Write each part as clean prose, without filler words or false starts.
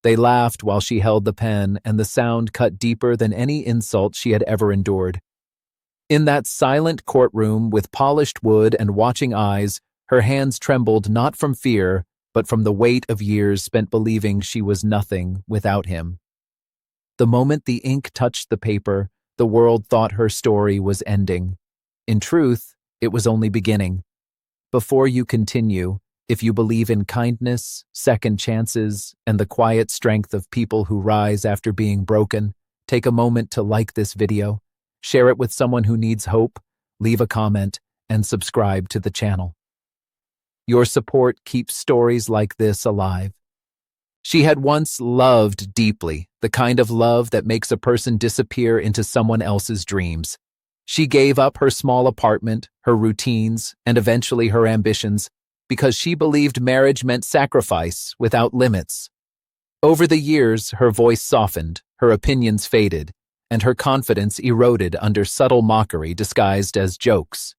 They laughed while she held the pen, and the sound cut deeper than any insult she had ever endured. In that silent courtroom with polished wood and watching eyes, her hands trembled not from fear, but from the weight of years spent believing she was nothing without him. The moment the ink touched the paper, the world thought her story was ending. In truth, it was only beginning. Before you continue, if you believe in kindness, second chances, and the quiet strength of people who rise after being broken, take a moment to like this video, share it with someone who needs hope, leave a comment, and subscribe to the channel. Your support keeps stories like this alive. She had once loved deeply, the kind of love that makes a person disappear into someone else's dreams. She gave up her small apartment, her routines, and eventually her ambitions, because she believed marriage meant sacrifice without limits. Over the years, her voice softened, her opinions faded, and her confidence eroded under subtle mockery disguised as jokes.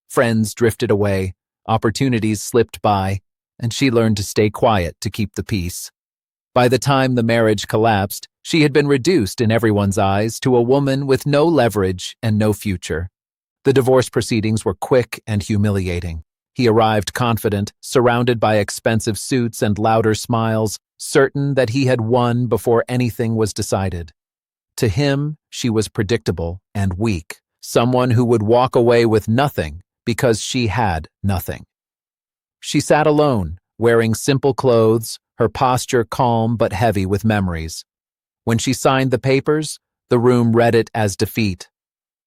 Friends drifted away, opportunities slipped by, and she learned to stay quiet to keep the peace. By the time the marriage collapsed, she had been reduced in everyone's eyes to a woman with no leverage and no future. The divorce proceedings were quick and humiliating. He arrived confident, surrounded by expensive suits and louder smiles, certain that he had won before anything was decided. To him, she was predictable and weak, someone who would walk away with nothing because she had nothing. She sat alone, wearing simple clothes, her posture calm but heavy with memories. When she signed the papers, the room read it as defeat.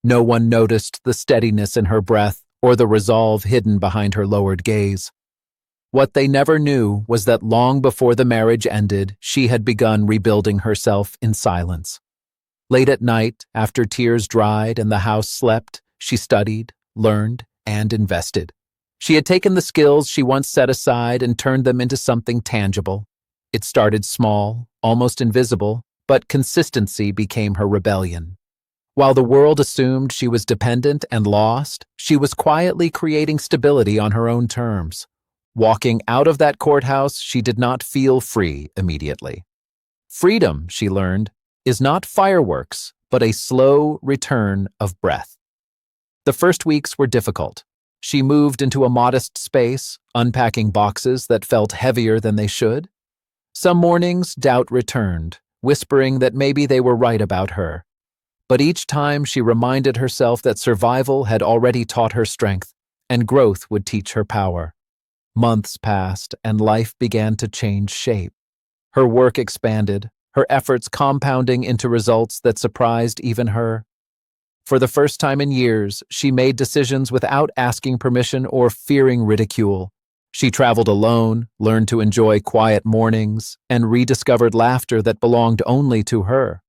No one noticed the steadiness in her breath or the resolve hidden behind her lowered gaze. What they never knew was that long before the marriage ended, she had begun rebuilding herself in silence. Late at night, after tears dried and the house slept, she studied, learned, and invested. She had taken the skills she once set aside and turned them into something tangible. It started small, almost invisible, but consistency became her rebellion. While the world assumed she was dependent and lost, she was quietly creating stability on her own terms. Walking out of that courthouse, she did not feel free immediately. Freedom, she learned, is not fireworks, but a slow return of breath. The first weeks were difficult. She moved into a modest space, unpacking boxes that felt heavier than they should. Some mornings, doubt returned, whispering that maybe they were right about her. But each time she reminded herself that survival had already taught her strength, and growth would teach her power. Months passed, and life began to change shape. Her work expanded, her efforts compounding into results that surprised even her. For the first time in years, she made decisions without asking permission or fearing ridicule. She traveled alone, learned to enjoy quiet mornings, and rediscovered laughter that belonged only to her.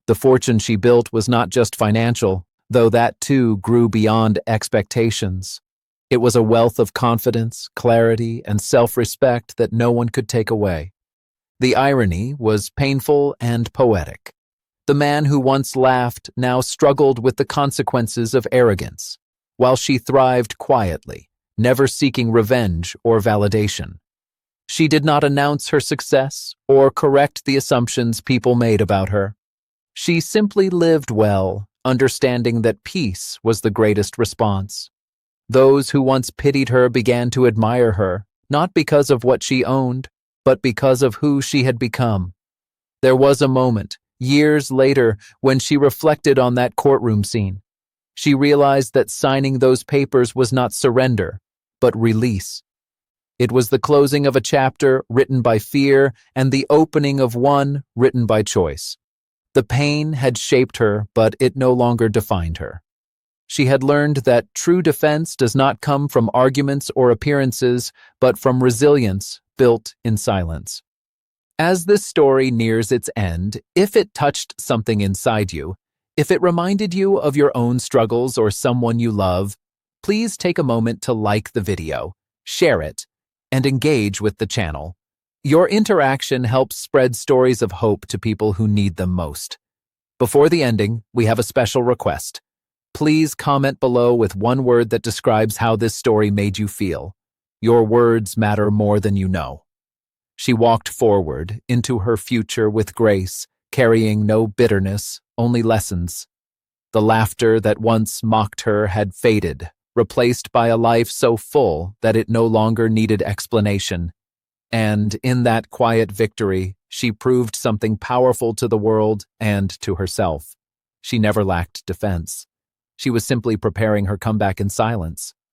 The fortune she built was not just financial, though that too grew beyond expectations. It was a wealth of confidence, clarity, and self-respect that no one could take away. The irony was painful and poetic. The man who once laughed now struggled with the consequences of arrogance, while she thrived quietly, never seeking revenge or validation. She did not announce her success or correct the assumptions people made about her. She simply lived well, understanding that peace was the greatest response. Those who once pitied her began to admire her, not because of what she owned, but because of who she had become. There was a moment, years later, when she reflected on that courtroom scene. She realized that signing those papers was not surrender, but release. It was the closing of a chapter written by fear and the opening of one written by choice. The pain had shaped her, but it no longer defined her. She had learned that true defense does not come from arguments or appearances, but from resilience built in silence. As this story nears its end, if it touched something inside you, if it reminded you of your own struggles or someone you love, please take a moment to like the video, share it, and engage with the channel. Your interaction helps spread stories of hope to people who need them most. Before the ending, we have a special request. Please comment below with one word that describes how this story made you feel. Your words matter more than you know. She walked forward into her future with grace, carrying no bitterness, only lessons. The laughter that once mocked her had faded, replaced by a life so full that it no longer needed explanation. And in that quiet victory, she proved something powerful to the world and to herself. She never lacked defense. She was simply preparing her comeback in silence.